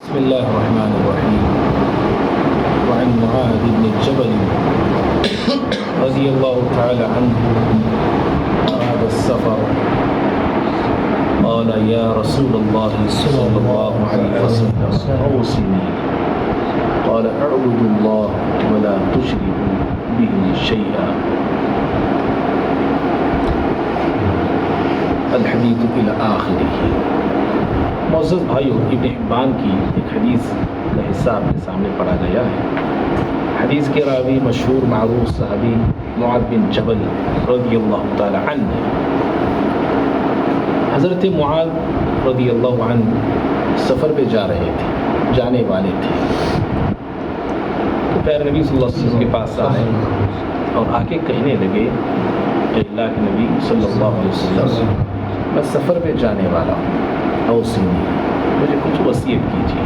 بسم الله الرحمن الرحيم. وعن معاذ بن جبل رضي الله تعالى عنه أراد السفر قال يا رسول الله صلى الله عليه وسلم أوصني قال اعبد الله ولا تشركوا به شيئا الحديث إلى آخره. معزز بھائیو، ابن حبان کی ایک حدیث کا حصہ آپ کے سامنے پڑھا گیا ہے. حدیث کے راوی مشہور معروف صحابی معاذ بن جبل رضی اللہ تعالی عنہ. حضرت معاذ رضی اللہ عنہ سفر پہ جا رہے تھے، جانے والے تھے. تو پیارے نبی صلی اللہ علیہ وسلم کے پاس آئے اور آ کے کہنے لگے کہ اللہ کے نبی صلی اللہ علیہ وسلم، میں سفر پہ جانے والا ہوں، اوصینی، مجھے کچھ وصیت کیجیے،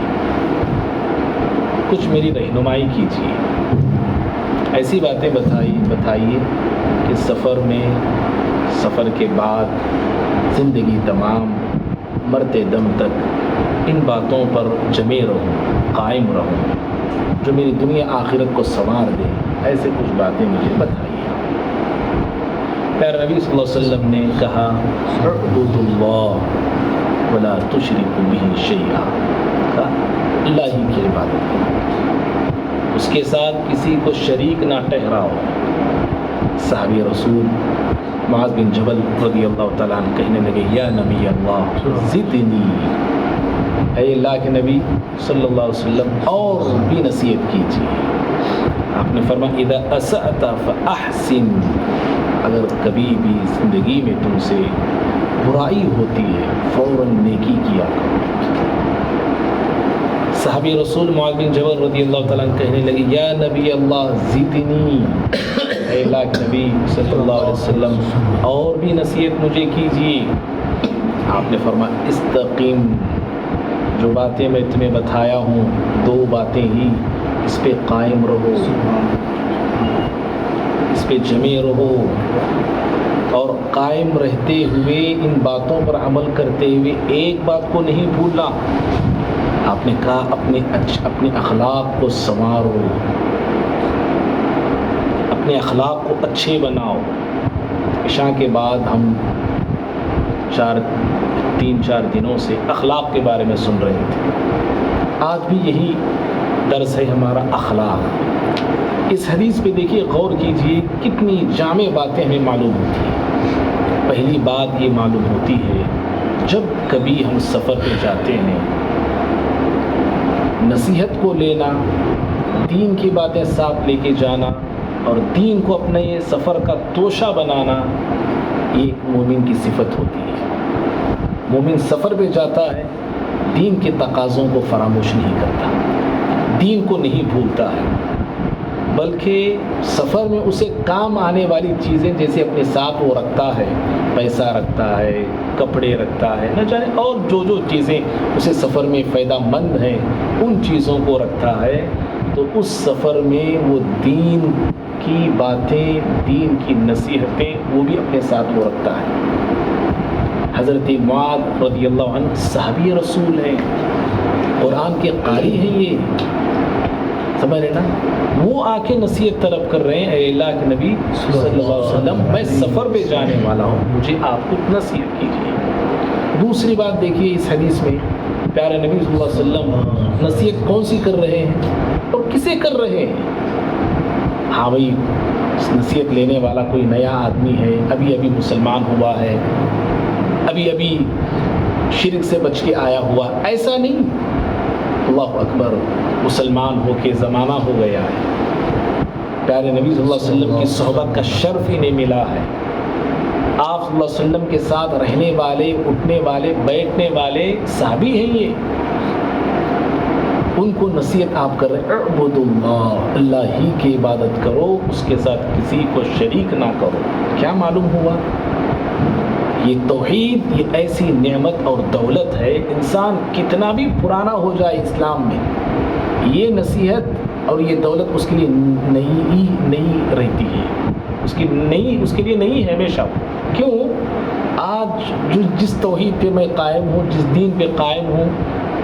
کچھ میری رہنمائی کیجیے. ایسی باتیں بتائیے کہ سفر کے بعد زندگی تمام مرتے دم تک ان باتوں پر جمے رہوں، قائم رہوں، جو میری دنیا آخرت کو سنوار دے. ایسے کچھ باتیں مجھے بتائیے. پیارے نبی صلی اللہ علیہ وسلم نے کہا اعبدوا اللہ ولا تشرکوا بہ شیئا، اللہ ہی کی عبادت کرو، اس کے ساتھ کسی کو شریک نہ ٹھہراؤ. صحابی رسول معاذ بن جبل رضی اللہ تعالیٰ عنہ کہنے لگے یا نبی اللہ زدنی، اے اللہ کے نبی صلی اللہ علیہ وسلم اور بھی نصیحت کیجیے. آپ نے فرمایا اذا اسأت فاحسن، اگر کبھی بھی زندگی میں تم سے برائی ہوتی ہے فوراً نیکی کیا کرو. صحابی رسول معاذ بن جبل رضی اللہ تعالیٰ عنہ کہنے لگے یا نبی اللہ زدنی، اے اللہ کے نبی صلی اللہ علیہ وسلم اور بھی نصیحت مجھے کیجیے. آپ نے فرمایا استقیم، جو باتیں میں تمہیں بتایا ہوں دو باتیں ہی، اس پہ قائم رہو، اس پہ جمے رہو، اور قائم رہتے ہوئے ان باتوں پر عمل کرتے ہوئے ایک بات کو نہیں بھولنا. آپ نے کہا اپنے اخلاق کو سنوارو، اپنے اخلاق کو اچھے بناؤ. عشاء کے بعد ہم 3-4 دنوں سے اخلاق کے بارے میں سن رہے تھے. آج بھی یہی درس ہے ہمارا، اخلاق. اس حدیث پہ دیکھیے، غور کیجئے، کتنی جامع باتیں ہمیں معلوم ہوتی ہیں. پہلی بات یہ معلوم ہوتی ہے جب کبھی ہم سفر پہ جاتے ہیں، نصیحت کو لینا، دین کی باتیں ساتھ لے کے جانا اور دین کو اپنے یہ سفر کا توشہ بنانا، یہ ایک مومن کی صفت ہوتی ہے. مومن سفر پہ جاتا ہے، دین کے تقاضوں کو فراموش نہیں کرتا، دین کو نہیں بھولتا ہے، بلکہ سفر میں اسے کام آنے والی چیزیں جیسے اپنے ساتھ وہ رکھتا ہے، پیسہ رکھتا ہے، کپڑے رکھتا ہے، نہ جانے اور جو چیزیں اسے سفر میں فائدہ مند ہیں ان چیزوں کو رکھتا ہے. تو اس سفر میں وہ دین کی باتیں، دین کی نصیحتیں وہ بھی اپنے ساتھ وہ رکھتا ہے. حضرت معاذ رضی اللہ عنہ صحابی رسول ہیں، قرآن کے قاری ہیں، یہ سمجھ رہے نا. وہ آ کے نصیحت طلب کر رہے ہیں اے اللہ کے نبی صلی اللہ علیہ وسلم میں سفر پہ جانے والا ہوں، مجھے آپ کچھ نصیحت کیجیے. دوسری بات دیکھیے اس حدیث میں پیارے نبی صلی اللہ علیہ وسلم نصیحت کون سی کر رہے ہیں اور کسے کر رہے ہیں؟ ہاں بھائی، نصیحت لینے والا کوئی نیا آدمی ہے، ابھی مسلمان ہوا ہے، ابھی شرک سے بچ کے آیا ہوا، ایسا نہیں. اللہ اکبر، مسلمان ہو کے زمانہ ہو گیا ہے، پیارے نبی صلی اللہ علیہ وسلم کی صحبت کا شرف انہیں ملا ہے. آپ صلی اللہ علیہ وسلم کے ساتھ رہنے والے، اٹھنے والے، بیٹھنے والے صحابی ہیں. یہ ان کو نصیحت آپ کر رہے ہیں اعبد اللہ، اللہ ہی کی عبادت کرو، اس کے ساتھ کسی کو شریک نہ کرو. کیا معلوم ہوا؟ یہ توحید یہ ایسی نعمت اور دولت ہے، انسان کتنا بھی پرانا ہو جائے اسلام میں، یہ نصیحت اور یہ دولت اس کے لیے نہیں رہتی ہے، اس کے لیے نہیں ہے ہمیشہ. کیوں؟ آج جس توحید پہ میں قائم ہوں، جس دین پہ قائم ہوں،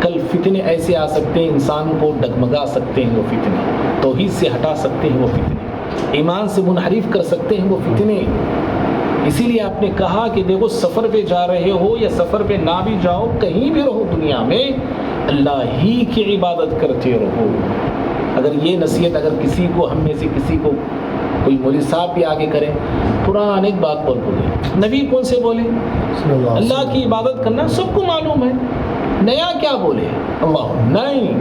کل فتنے ایسے آ سکتے ہیں انسان کو ڈگمگا سکتے ہیں وہ فتنے، توحید سے ہٹا سکتے ہیں وہ فتنے، ایمان سے منحرف کر سکتے ہیں وہ فتنے۔ اسی لیے آپ نے کہا کہ دیکھو سفر پہ جا رہے ہو یا سفر پہ نہ بھی جاؤ، کہیں بھی رہو دنیا میں اللہ ہی کی عبادت کرتے رہو۔ اگر یہ نصیحت اگر کسی کو، ہم میں سے کسی کو کوئی مولوی صاحب بھی آگے کریں، پرانی بات بولے، نبی کون سے بولے؟ اللہ کی عبادت کرنا سب کو معلوم ہے، نیا کیا بولے؟ اللہ نہیں،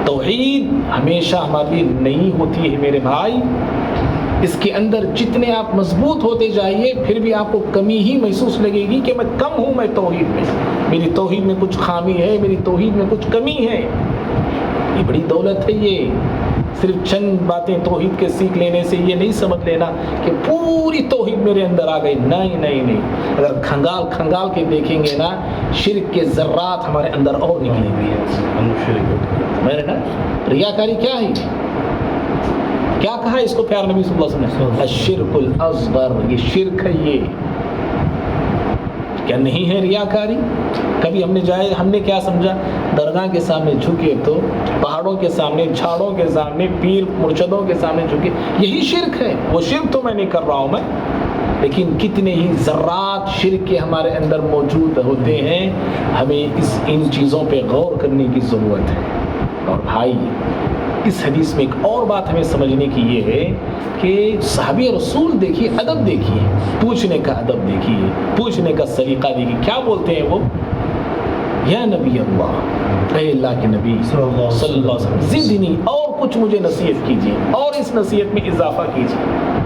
توحید ہمیشہ ہمارے لیے نئی ہوتی ہے میرے بھائی۔ اس کے اندر جتنے آپ مضبوط ہوتے جائیے پھر بھی آپ کو کمی ہی محسوس لگے گی کہ میں کم ہوں، میں توحید میں، میری توحید میں کچھ خامی ہے، میری توحید میں کچھ کمی ہے۔ یہ بڑی دولت ہے، یہ صرف چند باتیں توحید کے سیکھ لینے سے یہ نہیں سمجھ لینا کہ پوری توحید میرے اندر آ گئی، نہیں نہیں نہیں۔ اگر کھنگال کے دیکھیں گے نا، شرک کے ذرات ہمارے اندر اور نکلیں گے۔ میرے نا ریاکاری کیا ہے؟ کیا کہا اس کو پیارے نبی صلی اللہ علیہ وسلم نے؟ الشرک الاصغر، یہ شرک ہے۔ یہ کیا نہیں ہے ریاکاری؟ کبھی ہم نے کیا سمجھا؟ درگاہ کے سامنے جھکے تو، پہاڑوں کے سامنے، جھاڑوں کے سامنے، پیر مرشدوں کے سامنے جھکے، یہی شرک ہے۔ وہ شرک تو میں نہیں کر رہا ہوں میں، لیکن کتنے ہی ذرات شرک کے ہمارے اندر موجود ہوتے ہیں۔ ہمیں ان چیزوں پہ غور کرنے کی ضرورت ہے۔ اور بھائی اس حدیث میں ایک اور بات ہمیں سمجھنے کی یہ ہے کہ صحابی رسول دیکھیے، ادب دیکھیے، پوچھنے کا ادب دیکھیے، پوچھنے کا سلیقہ دیکھیے۔ کیا بولتے ہیں وہ؟ یا نبی اللہ، اے اللہ کے نبی صلی اللہ علیہ وسلم، زدنی، اور کچھ مجھے نصیحت کیجیے، اور اس نصیحت میں اضافہ کیجیے۔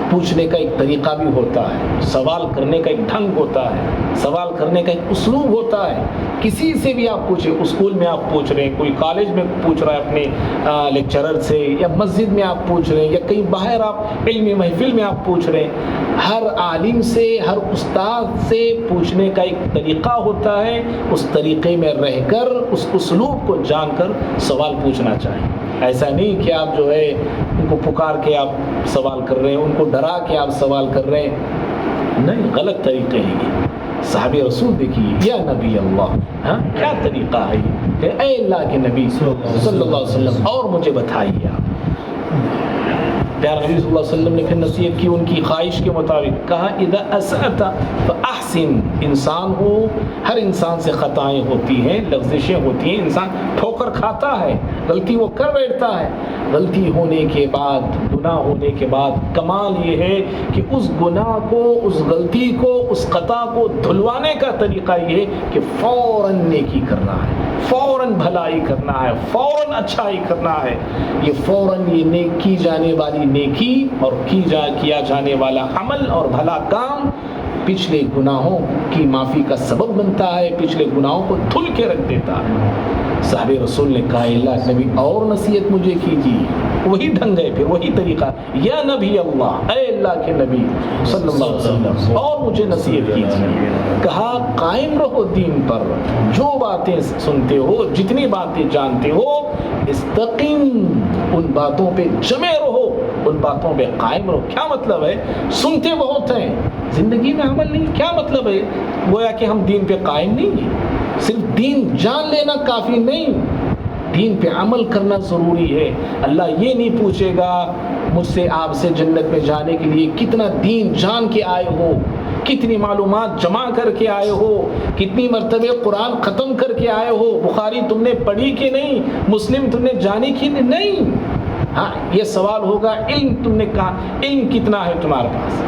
پوچھنے کا ایک طریقہ بھی ہوتا ہے، سوال کرنے کا ایک ڈھنگ ہوتا ہے، سوال کرنے کا ایک اسلوب ہوتا ہے۔ کسی سے بھی آپ پوچھیں، اسکول میں آپ پوچھ رہے ہیں، کوئی کالج میں پوچھ رہا ہے اپنے لیکچرر سے، یا مسجد میں آپ پوچھ رہے ہیں، یا کہیں باہر آپ علمی محفل میں آپ پوچھ رہے ہیں، ہر عالم سے، ہر استاد سے پوچھنے کا ایک طریقہ ہوتا ہے۔ اس طریقے میں رہ کر، اس اسلوب کو جان کر سوال پوچھنا چاہیے۔ ایسا نہیں کہ آپ جو ہے ان کو پکار کے آپ سوال کر رہے ہیں، ان کو ڈرا کے آپ سوال کر رہے ہیں، نہیں، غلط طریقے ہیں یہ۔ صحابی رسول دیکھیے، یا نبی اللہ، ہاں کیا طریقہ ہے یہ کہ اے اللہ کے نبی صلی اللہ علیہ وسلم، اور مجھے بتائیے آپ۔ پیارے نبی صلی اللہ علیہ وسلم نے پھر نصیحت کی ان کی خواہش کے مطابق، کہا اذا اسأت فاحسن، انسان ہو، ہر انسان سے خطائیں ہوتی ہیں، لغزشیں ہوتی ہیں، انسان ٹھوکر کھاتا ہے، غلطی وہ کر بیٹھتا ہے۔ غلطی ہونے کے بعد، گناہ ہونے کے بعد کمال یہ ہے کہ اس گناہ کو، اس غلطی کو، اس خطا کو دھلوانے کا طریقہ یہ ہے کہ فوراً نیکی کرنا ہے، فوراً بھلائی کرنا ہے، فوراً اچھائی کرنا ہے۔ یہ فوراً یہ کی جانے والی نیکی اور کیا جانے والا عمل اور بھلا کام پچھلے گناہوں کی معافی کا سبب بنتا ہے، پچھلے گناہوں کو دھل کے رکھ دیتا ہے۔ صحابی رسول نے کہا، اللہ نبی اور نصیحت مجھے کیجیے۔ وہی ڈھنگ ہے، پھر وہی طریقہ، یا نبی اللہ، اے اللہ کے نبی صلی اللہ علیہ وسلم، اور مجھے نصیحت کیجیے۔ کہا قائم رہو دین پر، جو باتیں سنتے ہو، جتنی باتیں جانتے ہو، استقیم، ان باتوں پہ جمے رہو، ان باتوں پہ قائم رہو۔ کیا مطلب ہے؟ سنتے بہت ہیں، زندگی میں عمل نہیں، کیا مطلب ہے؟ گویا کہ ہم دین پہ قائم نہیں ہیں۔ صرف دین جان لینا کافی نہیں، دین پہ عمل کرنا ضروری ہے۔ اللہ یہ نہیں پوچھے گا مجھ سے، آپ سے جنت میں جانے کے لیے کتنا دین جان کے آئے ہو، کتنی معلومات جمع کر کے آئے ہو، کتنی مرتبہ قرآن ختم کر کے آئے ہو، بخاری تم نے پڑھی کہ نہیں، مسلم تم نے جانی کہ نہیں۔ ہاں یہ سوال ہوگا، علم تم نے کہا، علم کتنا ہے تمہارے پاس؟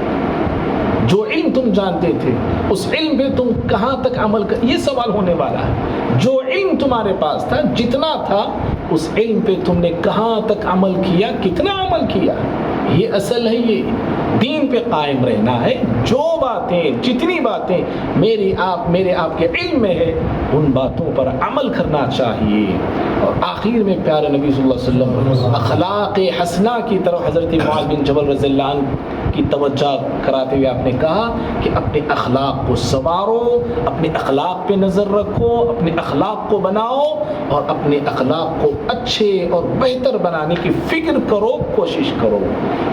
جو علم تم جانتے تھے اس علم پہ تم کہاں تک عمل کر، یہ سوال ہونے والا ہے۔ جو علم تمہارے پاس تھا، جتنا تھا، اس علم پہ تم نے کہاں تک عمل کیا، کتنا عمل کیا، یہ اصل ہے۔ یہ دین پہ قائم رہنا ہے۔ جو باتیں، جتنی باتیں میرے آپ کے علم میں ہے، ان باتوں پر عمل کرنا چاہیے۔ اور آخر میں پیارے نبی صلی اللہ علیہ وسلم اخلاق حسنہ کی طرف حضرت معاذ بن جبل رضی اللہ عنہ کی توجہ کراتے ہوئے آپ نے کہا کہ اپنے اخلاق کو سنوارو، اپنے اخلاق پہ نظر رکھو، اپنے اخلاق کو بناؤ اور اپنے اخلاق کو اچھے اور بہتر بنانے کی فکر کرو، کوشش کرو۔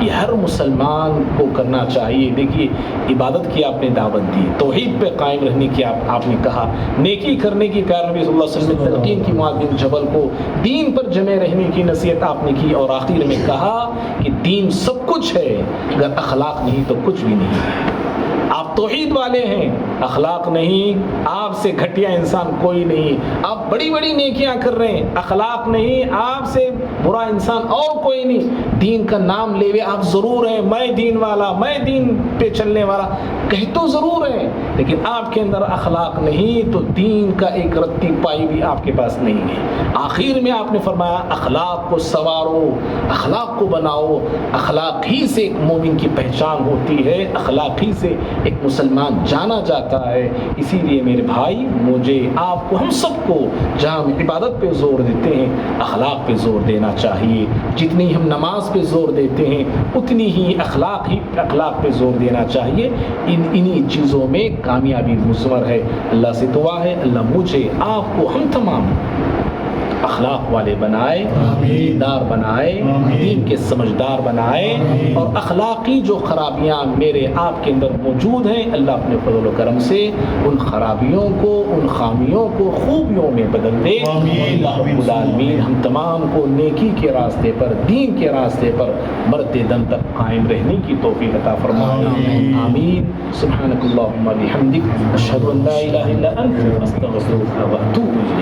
یہ ہر مسلمان کو کرنا چاہیے۔ دیکھیے عبادت کی آپ نے دعوت دی، توحید پہ قائم رہنے کی آپ نے کہا، نیکی کرنے کی پیارے نبی صلی اللہ علیہ وسلم نے تلقین کی معاذ بن جبل کو، دین پر جمع رہنے کی نصیحت آپ نے کی، اور آخر میں کہا کہ دین سب کچھ ہے، اگر اخلاق نہیں تو کچھ بھی نہیں ہے۔ آپ توحید والے ہیں، اخلاق نہیں، آپ سے گھٹیا انسان کوئی نہیں۔ آپ بڑی بڑی نیکیاں کر رہے ہیں، اخلاق نہیں، آپ سے برا انسان اور کوئی نہیں۔ دین کا نام لے ہوئے آپ ضرور ہیں، میں دین والا، میں دین پہ چلنے والا، کہہ تو ضرور ہیں، لیکن آپ کے اندر اخلاق نہیں تو دین کا ایک رتی پائی بھی آپ کے پاس نہیں ہے۔ آخر میں آپ نے فرمایا اخلاق کو سنوارو، اخلاق کو بناؤ۔ اخلاق ہی سے ایک مومن کی پہچان ہوتی ہے، اخلاق ہی سے ایک مسلمان جانا جاتا ہے۔ اسی لیے میرے بھائی، مجھے، آپ کو، ہم سب کو جہاں ہم عبادت پہ زور دیتے ہیں اخلاق پہ زور دینا چاہیے۔ جتنی ہم نماز پہ زور دیتے ہیں اتنی ہی اخلاق پہ زور دینا چاہیے۔ انہی چیزوں میں کامیابی مضمر ہے۔ اللہ سے دعا ہے اللہ مجھے، آپ کو، ہم تمام اخلاق والے بنائے، دیندار بنائے، دین کے سمجھدار بنائے، اور اخلاقی جو خرابیاں میرے آپ کے اندر موجود ہیں اللہ اپنے فضل و کرم سے ان خرابیوں کو، ان خامیوں کو خوبیوں میں بدل دے۔ اللہ رب العالمین ہم تمام کو نیکی کے راستے پر، دین کے راستے پر مرتے دم تک قائم رہنے کی توفیق عطا فرمائے، آمین۔ سبحانک اللہم و بحمدک، اشہد ان لا الہ الا انت، استغفرک و اتوب الیک۔